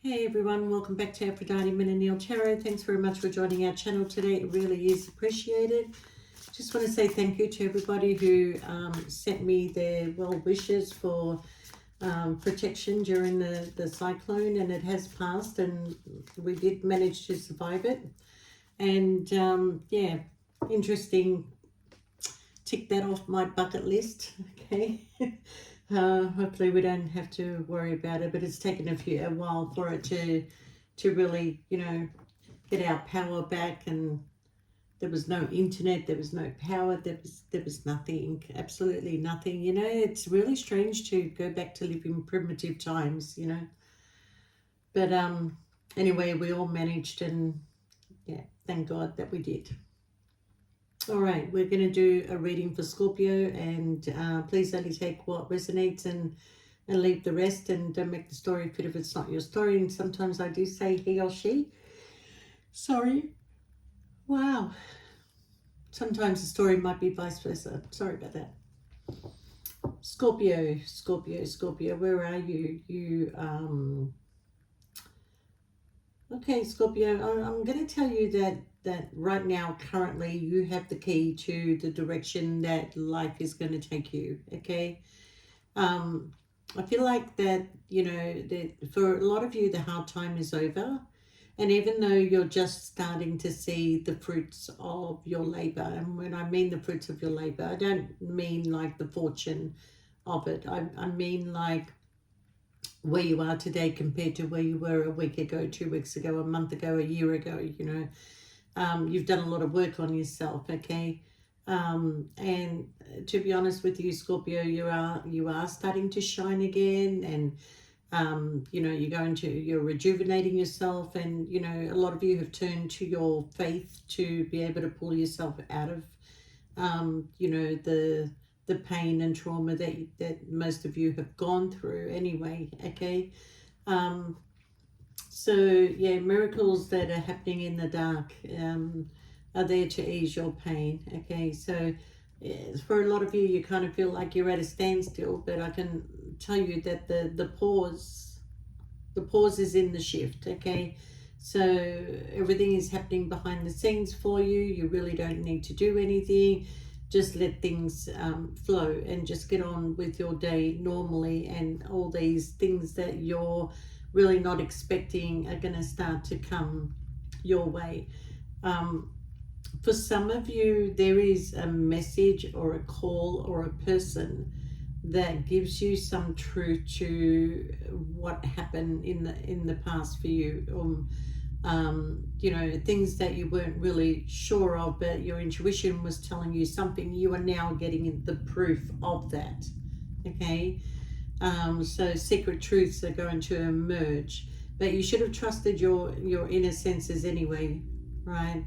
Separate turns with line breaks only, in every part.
Hey everyone, welcome back to Aphrodite Minanil Tarot. Thanks very much for joining our channel today. It really is appreciated. Just want to say thank you to everybody who sent me their well wishes for protection during the cyclone, and it has passed and we did manage to survive it. And yeah, interesting. Tick that off my bucket list, okay? Hopefully we don't have to worry about it, but it's taken a while for it to really, get our power back. And there was no internet, there was no power, there was nothing, absolutely nothing. It's really strange to go back to living primitive times. But anyway, we all managed, and yeah, thank God that we did. All right, we're going to do a reading for Scorpio, and please only take what resonates and leave the rest, and don't make the story fit if it's not your story. And sometimes I do say he or she. Sorry. Wow. Sometimes the story might be vice versa. Sorry about that. Scorpio, where are you? Okay, Scorpio, I'm going to tell you that right now, currently, you have the key to the direction that life is going to take you, okay? I feel like that, that for a lot of you, the hard time is over. And even though you're just starting to see the fruits of your labor, and when I mean the fruits of your labor, I don't mean like the fortune of it. I mean like where you are today compared to where you were a week ago, 2 weeks ago, a month ago, a year ago. You've done a lot of work on yourself, okay? And to be honest with you, Scorpio, you are starting to shine again, and you're rejuvenating yourself, and a lot of you have turned to your faith to be able to pull yourself out of the pain and trauma that most of you have gone through anyway, okay? So yeah, miracles that are happening in the dark are there to ease your pain, okay? So for a lot of you, you kind of feel like you're at a standstill, but I can tell you that the pause is in the shift, okay? So everything is happening behind the scenes for you. You really don't need to do anything. Just let things flow and just get on with your day normally, and all these things that you're really not expecting are going to start to come your way. For some of you, there is a message or a call or a person that gives you some truth to what happened in the past for you. Things that you weren't really sure of, but your intuition was telling you something. You are now getting the proof of that, okay? So secret truths are going to emerge, but you should have trusted your inner senses anyway, right?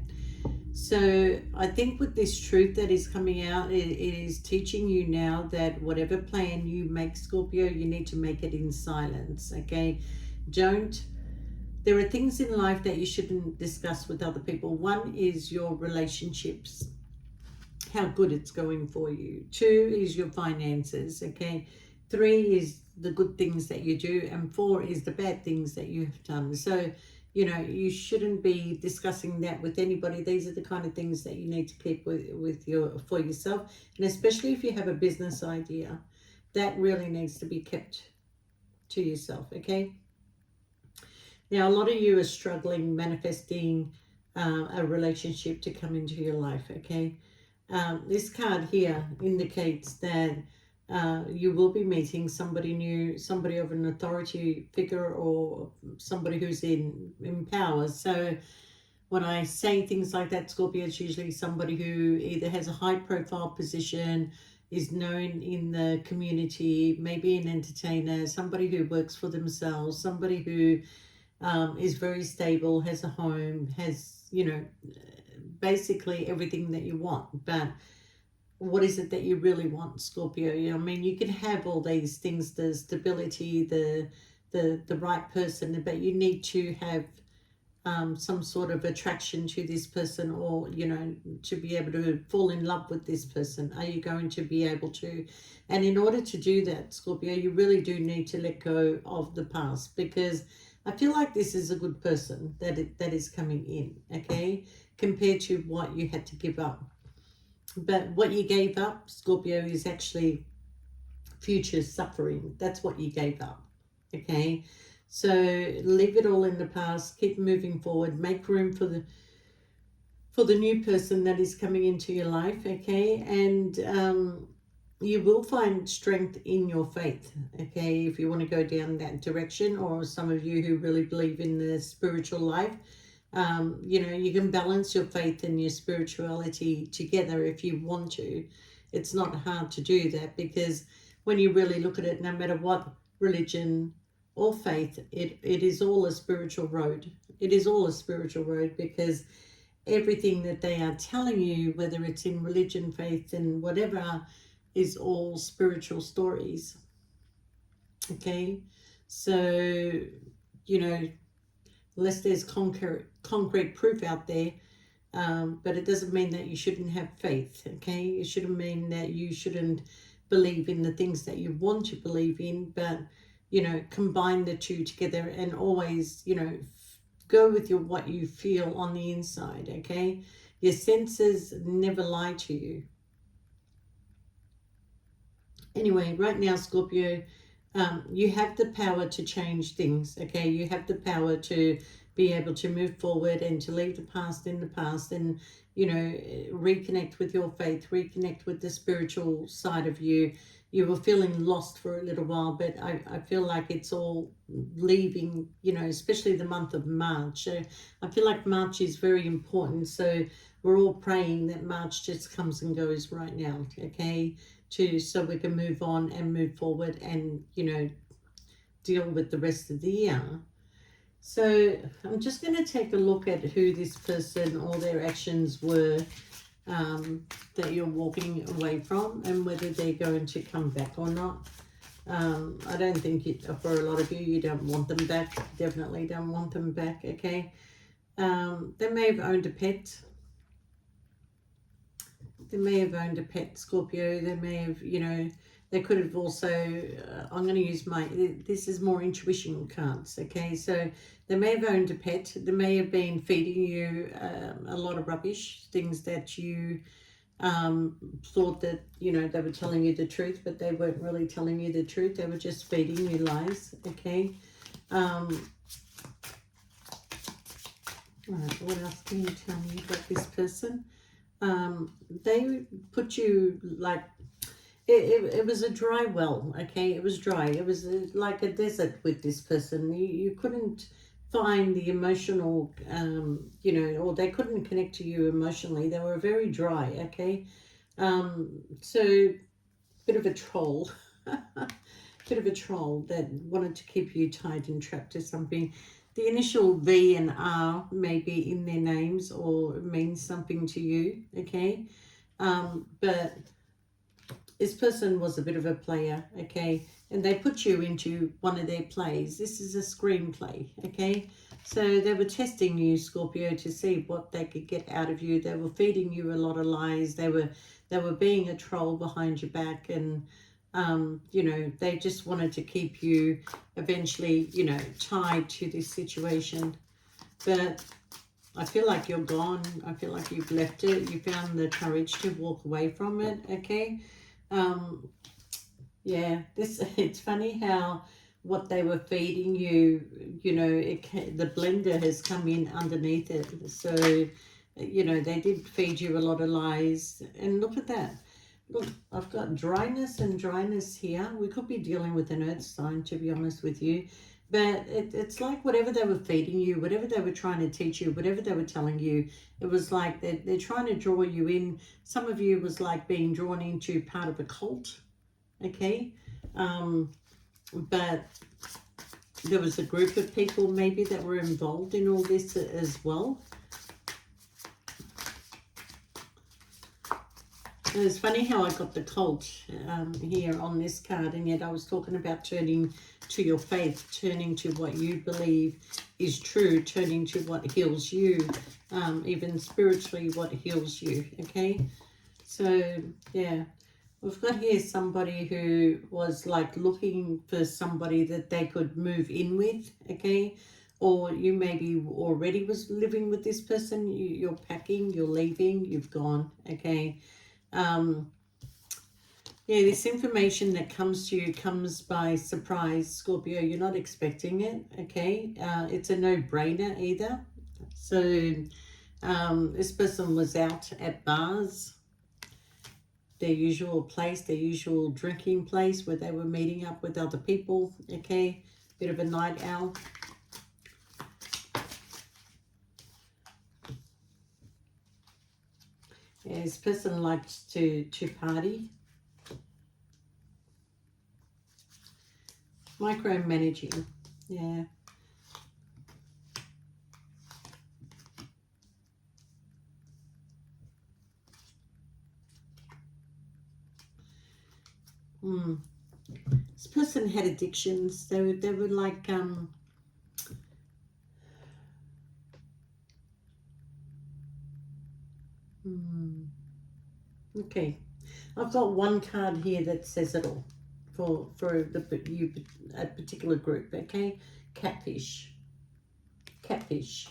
So I think with this truth that is coming out, it is teaching you now that whatever plan you make, Scorpio, you need to make it in silence, okay? There are things in life that you shouldn't discuss with other people. One is your relationships, how good it's going for you. 2 is your finances, okay? 3 is the good things that you do, and 4 is the bad things that you have done. So you shouldn't be discussing that with anybody. These are the kind of things that you need to keep for yourself, and especially if you have a business idea, that really needs to be kept to yourself, okay? Now, a lot of you are struggling manifesting a relationship to come into your life, okay? This card here indicates that you will be meeting somebody new, somebody of an authority figure, or somebody who's in power. So when I say things like that, Scorpio, it's usually somebody who either has a high profile position, is known in the community, maybe an entertainer, somebody who works for themselves, somebody who is very stable, has a home, has, basically everything that you want. But what is it that you really want, Scorpio? I mean, you can have all these things, the stability, the right person, but you need to have some sort of attraction to this person, or to be able to fall in love with this person. Are you going to be able to? And in order to do that, Scorpio, you really do need to let go of the past, because I feel like this is a good person that is coming in, okay, compared to what you had to give up. But what you gave up, Scorpio, is actually future suffering. That's what you gave up, okay? So leave it all in the past, keep moving forward, make room for the new person that is coming into your life, okay? And you will find strength in your faith, okay, if you want to go down that direction, or some of you who really believe in the spiritual life. You know, you can balance your faith and your spirituality together if you want to. It's not hard to do that, because when you really look at it, no matter what religion or faith, it is all a spiritual road. It is all a spiritual road, because everything that they are telling you, whether it's in religion, faith, and whatever, is all spiritual stories. Okay, so, you know, unless there's concrete proof out there, but it doesn't mean that you shouldn't have faith. Okay, it shouldn't mean that you shouldn't believe in the things that you want to believe in, but, you know, combine the two together, and always, you know, go with your what you feel on the inside. Okay, your senses never lie to you. Anyway, right now, Scorpio, you have the power to change things. Okay, you have the power to be able to move forward and to leave the past in the past, and, you know, reconnect with your faith, reconnect with the spiritual side of you. You were feeling lost for a little while, but I feel like it's all leaving, you know, especially the month of March. So I feel like March is very important. So we're all praying that March just comes and goes right now, okay? So we can move on and move forward, and, you know, deal with the rest of the year. So I'm just going to take a look at who this person or their actions were, that you're walking away from, and whether they're going to come back or not. I don't think for a lot of you, you don't want them back. Definitely don't want them back, okay? They may have owned a pet. They may have owned a pet, Scorpio. They may have, you know, they could have also, I'm going to use this is more intuition cards, okay? So they may have owned a pet. They may have been feeding you a lot of rubbish, things that you thought that, you know, they were telling you the truth, but they weren't really telling you the truth. They were just feeding you lies, okay? All right, what else can you tell me about this person? They put you like, it was a dry well, okay? It was dry. It was like a desert with this person. You couldn't find the emotional, you know, or they couldn't connect to you emotionally. They were very dry, okay? So, bit of a troll. Bit of a troll that wanted to keep you tied and trapped to something. The initial V and R may be in their names, or means something to you, okay? But this person was a bit of a player, okay? And they put you into one of their plays. This is a screenplay, okay? So they were testing you, Scorpio, to see what they could get out of you. They were feeding you a lot of lies. They were being a troll behind your back, and you know, they just wanted to keep you eventually, you know, tied to this situation. But I feel like you're gone. I feel like you've left it. You found the courage to walk away from it, okay? Yeah, it's funny how what they were feeding you, you know, the blender has come in underneath it. So, you know, they did feed you a lot of lies. And look at that. Look, I've got dryness and dryness here. We could be dealing with an earth sign, to be honest with you. But it's like whatever they were feeding you, whatever they were trying to teach you, whatever they were telling you, it was like they're trying to draw you in. Some of you was like being drawn into part of a cult, okay? But there was a group of people maybe that were involved in all this as well. And it's funny how I got the cult here on this card, and yet I was talking about turning to your faith, turning to what you believe is true, turning to what heals you, even spiritually what heals you, okay? So, yeah, we've got here somebody who was like looking for somebody that they could move in with, okay? or you maybe already was living with this person. You're packing, you're leaving, you've gone. Okay. Yeah, this information that comes to you comes by surprise, Scorpio. You're not expecting it. Okay. It's a no-brainer either. So this person was out at bars, their usual place, their usual drinking place where they were meeting up with other people. Okay. Bit of a night owl. Yeah, this person likes to party. Micromanaging. Yeah. This person had addictions. They were like okay. I've got one card here that says it all for a particular group. Okay, catfish. Catfish.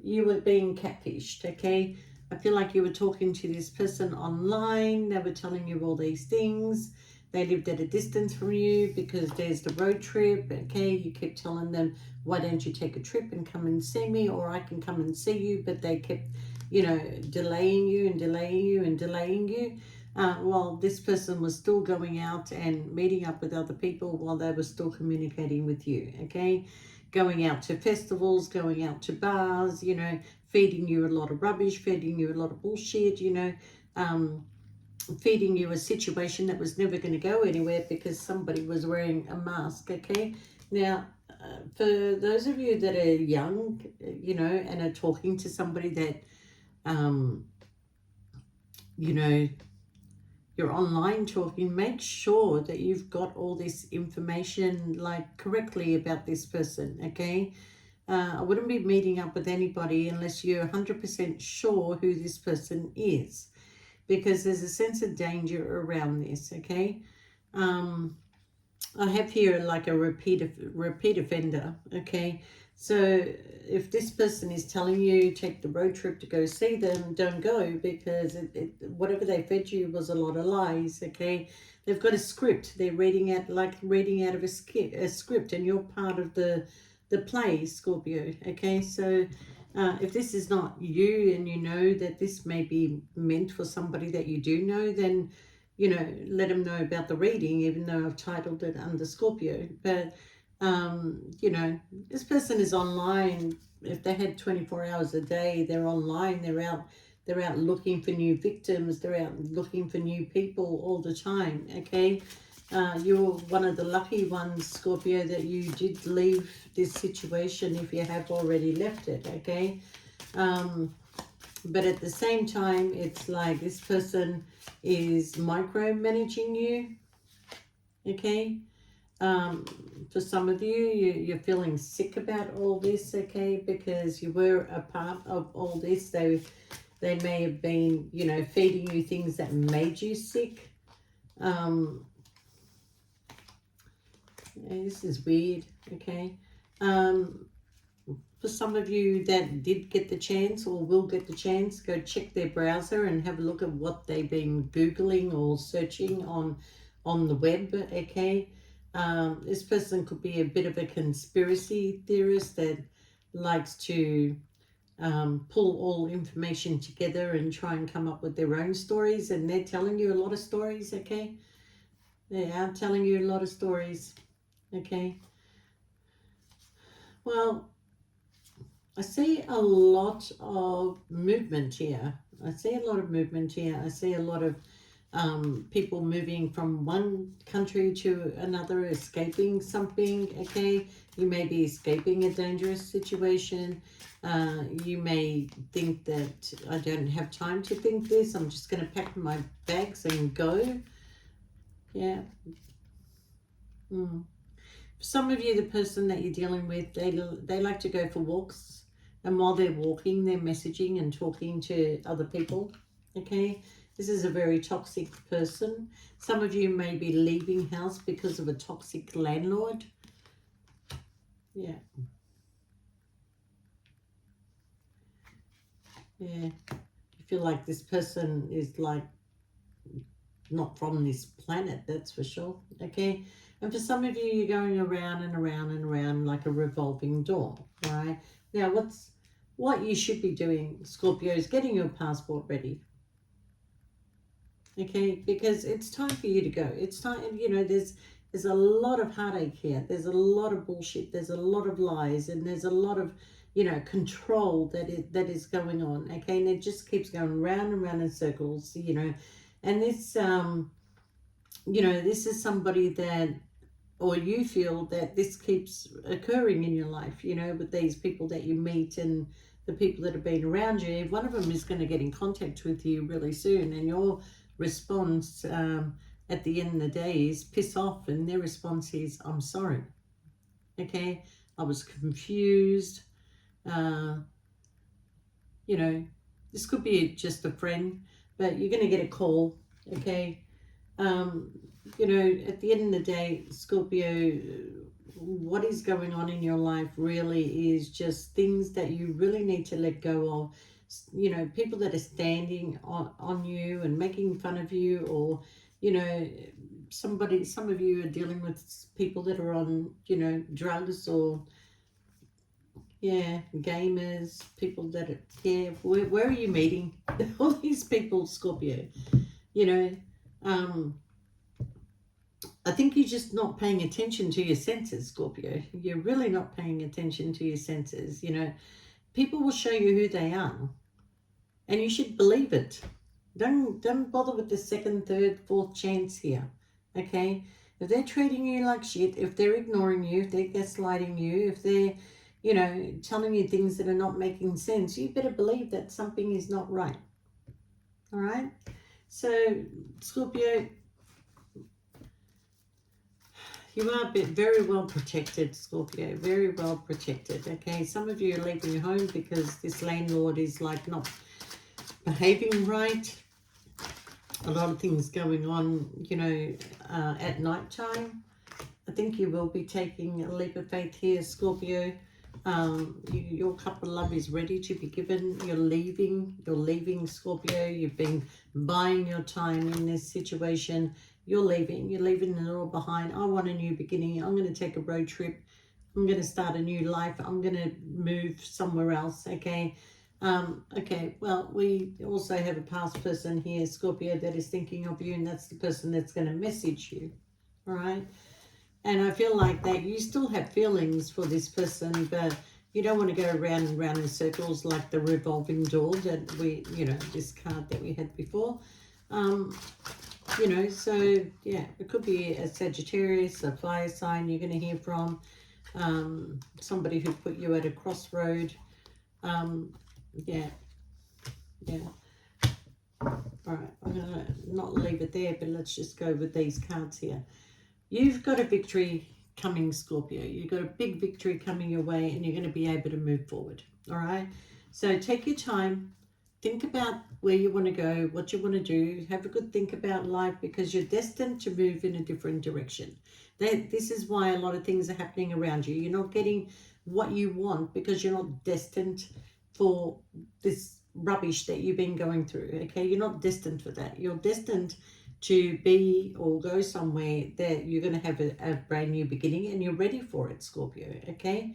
You were being catfished. Okay. I feel like you were talking to this person online. They were telling you all these things. They lived at a distance from you because there's the road trip. Okay, you kept telling them, why don't you take a trip and come and see me, or I can come and see you, but they kept, delaying you and delaying you and delaying you. While this person was still going out and meeting up with other people while they were still communicating with you. Okay, going out to festivals, going out to bars, feeding you a lot of rubbish, feeding you a lot of bullshit, feeding you a situation that was never going to go anywhere because somebody was wearing a mask. Okay, now for those of you that are young, and are talking to somebody that you're online talking, make sure that you've got all this information like correctly about this person. Okay, I wouldn't be meeting up with anybody unless you're 100% sure who this person is, because there's a sense of danger around this. Okay, I have here like a repeat offender. Okay, so if this person is telling you take the road trip to go see them, don't go, because whatever they fed you was a lot of lies. Okay, they've got a script. They're reading out of a script, and you're part of the play, Scorpio. Okay, so if this is not you and you know that this may be meant for somebody that you do know, then let them know about the reading, even though I've titled it under Scorpio. But this person is online. If they had 24 hours a day, they're online. They're out looking for new victims. They're out looking for new people all the time. Okay, you're one of the lucky ones, Scorpio, that you did leave this situation if you have already left it. Okay, but at the same time, it's like this person is micromanaging you. Okay, for some of you, you're feeling sick about all this. Okay, because you were a part of all this. They may have been, feeding you things that made you sick. This is weird. Okay, for some of you that did get the chance or will get the chance, go check their browser and have a look at what they've been Googling or searching on the web. Okay, this person could be a bit of a conspiracy theorist that likes to pull all information together and try and come up with their own stories, and they're telling you a lot of stories. Okay, they are telling you a lot of stories. Okay, well, I see a lot of movement here. I see a lot of movement here. I see a lot of people moving from one country to another, escaping something. Okay, you may be escaping a dangerous situation. You may think that I don't have time to think this. I'm just going to pack my bags and go. Yeah. For some of you, the person that you're dealing with, they like to go for walks. And while they're walking, they're messaging and talking to other people. Okay, this is a very toxic person. Some of you may be leaving house because of a toxic landlord. Yeah. Yeah. You feel like this person is like not from this planet, that's for sure. Okay. And for some of you, you're going around and around and around like a revolving door, right? Now, what you should be doing, Scorpio, is getting your passport ready. Okay, because it's time for you to go. It's time, there's a lot of heartache here. There's a lot of bullshit. There's a lot of lies, and there's a lot of, control that is going on. Okay, and it just keeps going round and round in circles. And this is somebody that, or you feel that this keeps occurring in your life. With these people that you meet and the people that have been around you. One of them is going to get in contact with you really soon, and your response at the end of the day is piss off, and their response is I'm sorry. Okay, I was confused. uh, this could be just a friend, but you're going to get a call. Okay. um, at the end of the day, Scorpio, what is going on in your life really is just things that you really need to let go of. People that are standing on you and making fun of you, or, some of you are dealing with people that are on, drugs, or, yeah, gamers, people that are, yeah, where are you meeting all these people, Scorpio? You know, um, I think you're just not paying attention to your senses, Scorpio. You're really not paying attention to your senses. People will show you who they are, and you should believe it. Don't bother with the second, third, fourth chance here. Okay? If they're treating you like shit, if they're ignoring you, if they're gaslighting you, if they're, telling you things that are not making sense, you better believe that something is not right. All right? So, Scorpio, you are very well protected, Scorpio. Very well protected. Okay, some of you are leaving your home because this landlord is like not behaving right. A lot of things going on, at night time. I think you will be taking a leap of faith here, Scorpio. Your cup of love is ready to be given. You're leaving, Scorpio. You've been buying your time in this situation. You're leaving it all behind. I want a new beginning. I'm going to take a road trip. I'm going to start a new life. I'm going to move somewhere else. Okay. Okay, well, we also have a past person here, Scorpio, that is thinking of you, and that's the person that's going to message you. All right. And I feel like that you still have feelings for this person, but you don't want to go round and round in circles like the revolving door that this card that we had before. So yeah, it could be a Sagittarius, a fire sign you're going to hear from, somebody who put you at a crossroad. Yeah. All right, I'm going to not leave it there, but let's just go with these cards here. You've got a victory coming, Scorpio. You've got a big victory coming your way, and you're going to be able to move forward. All right? So take your time. Think about where you want to go, what you want to do. Have a good think about life, because you're destined to move in a different direction. This is why a lot of things are happening around you. You're not getting what you want because you're not destined for this rubbish that you've been going through. Okay? You're not destined for that. You're destined to be or go somewhere that you're going to have a brand new beginning, and you're ready for it, Scorpio. Okay?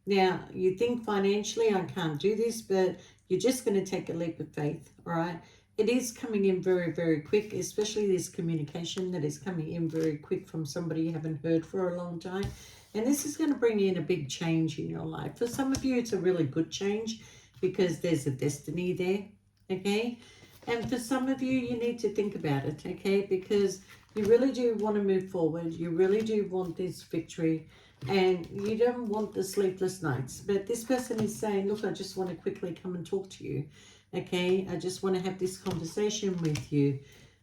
Now, you think financially, I can't do this, but you're just going to take a leap of faith, all right? It is coming in very, very quick, especially this communication that is coming in very quick from somebody you haven't heard for a long time. And this is going to bring in a big change in your life. For some of you, it's a really good change because there's a destiny there, okay? And for some of you, you need to think about it, okay? Because you really do want to move forward. You really do want this victory. And you don't want the sleepless nights. But this person is saying, look, I just want to quickly come and talk to you. Okay? I just want to have this conversation with you.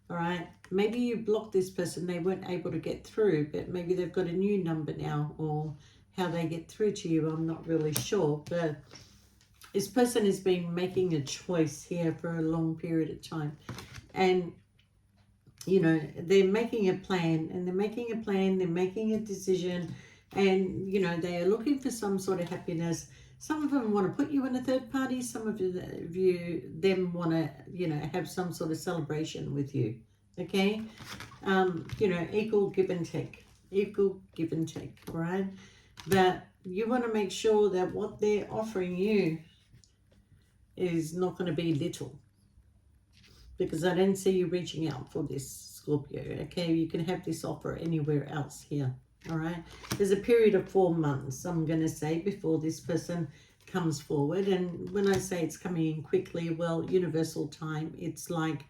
All right? Maybe you blocked this person. They weren't able to get through. But maybe they've got a new number now. Or how they get through to you, I'm not really sure. But this person has been making a choice here for a long period of time. And they're making a plan, and they're making a decision. And, you know, they are looking for some sort of happiness. Some of them want to put you in a third party. Some of them want to, you know, have some sort of celebration with you. Okay? You know, equal give and take. Equal give and take, all right? But you want to make sure that what they're offering you is not going to be little. Because I don't see you reaching out for this, Scorpio, okay? You can have this offer anywhere else here, all right? There's a period of 4 months, I'm going to say, before this person comes forward. And when I say it's coming in quickly, well, universal time, it's like,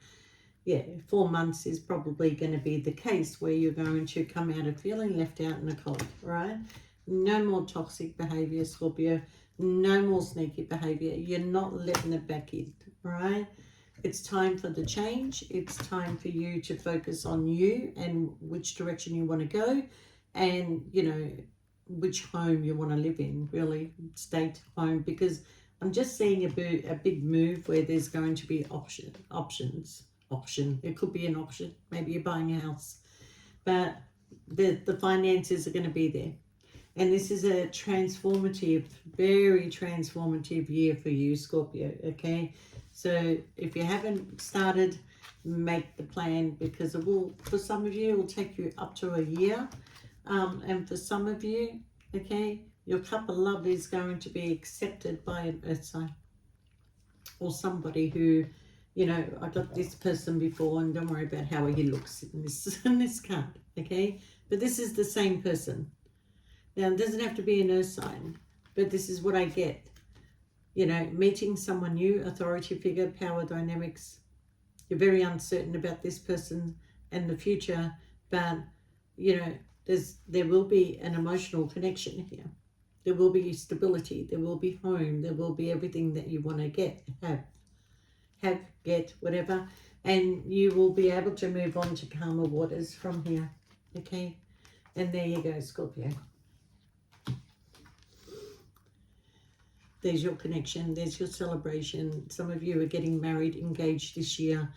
yeah, 4 months is probably going to be the case where you're going to come out of feeling left out in the cold, right? No more toxic behavior, Scorpio. No more sneaky behavior. You're not letting it back in, all right? It's time for the change. It's time for you to focus on you and which direction you want to go, and, you know, which home you want to live in, really, state, home, because I'm just seeing a big move where there's going to be options. It could be an auction. Maybe you're buying a house, but the finances are going to be there. And this is a transformative, very transformative year for you, Scorpio, okay? So if you haven't started, make the plan, because it will, for some of you, it will take you up to a year. And for some of you, okay, your cup of love is going to be accepted by an earth sign. Or somebody who, you know, I got this person before, and don't worry about how he looks in this card, okay? But this is the same person. Now, it doesn't have to be an earth sign, but this is what I get. You know, meeting someone new, authority figure, power dynamics. You're very uncertain about this person and the future, but, you know, there will be an emotional connection here. There will be stability. There will be home. There will be everything that you want to get, get, whatever. And you will be able to move on to calmer waters from here, okay? And there you go, Scorpio. There's your connection. There's your celebration. Some of you are getting married, engaged this year.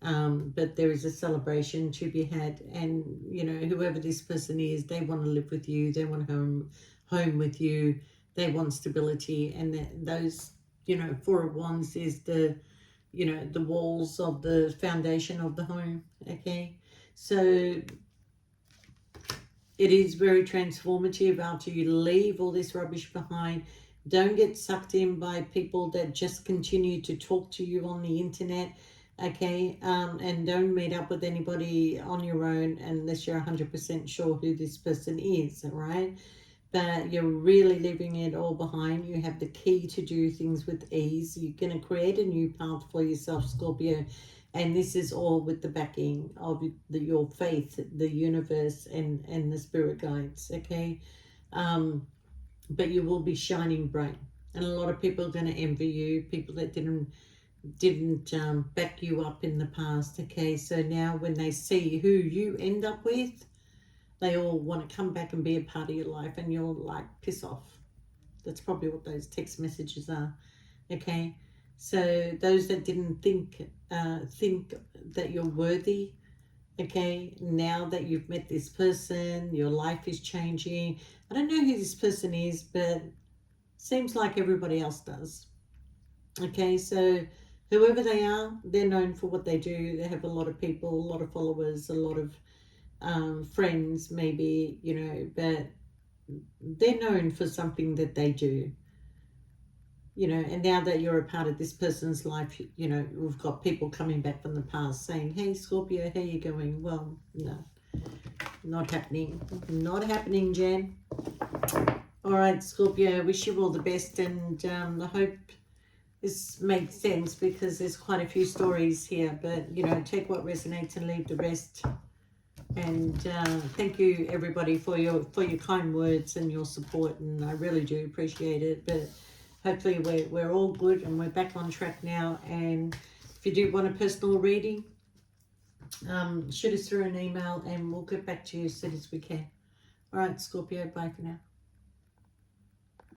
But there is a celebration to be had. And, you know, whoever this person is, they want to live with you. They want home with you. They want stability. And those, you know, Four of Wands is the, you know, the walls of the foundation of the home. Okay. So it is very transformative after you leave all this rubbish behind. Don't get sucked in by people that just continue to talk to you on the internet, okay? And don't meet up with anybody on your own unless you're 100% sure who this person is, all right? But you're really leaving it all behind. You have the key to do things with ease. You're going to create a new path for yourself, Scorpio. And this is all with the backing of your faith, the universe, and the spirit guides, okay? But you will be shining bright, and a lot of people are going to envy you, people that didn't back you up in the past, okay? So now when they see who you end up with, they all want to come back and be a part of your life, and you're like, piss off. That's probably what those text messages are, okay? So those that didn't think that you're worthy, okay, now that you've met this person, your life is changing. I don't know who this person is, but seems like everybody else does. Okay, so whoever they are, they're known for what they do. They have a lot of people, a lot of followers, a lot of friends maybe, you know, but they're known for something that they do. You know, and now that you're a part of this person's life, you know, we've got people coming back from the past saying, hey, Scorpio, how you going? Well, no, not happening. Not happening, Jan. All right, Scorpio, I wish you all the best, and I hope this makes sense, because there's quite a few stories here, but, you know, take what resonates and leave the rest. And thank you, everybody, for your kind words and your support, and I really do appreciate it. But hopefully we're all good and we're back on track now. And if you do want a personal reading, shoot us through an email and we'll get back to you as soon as we can. All right, Scorpio, bye for now.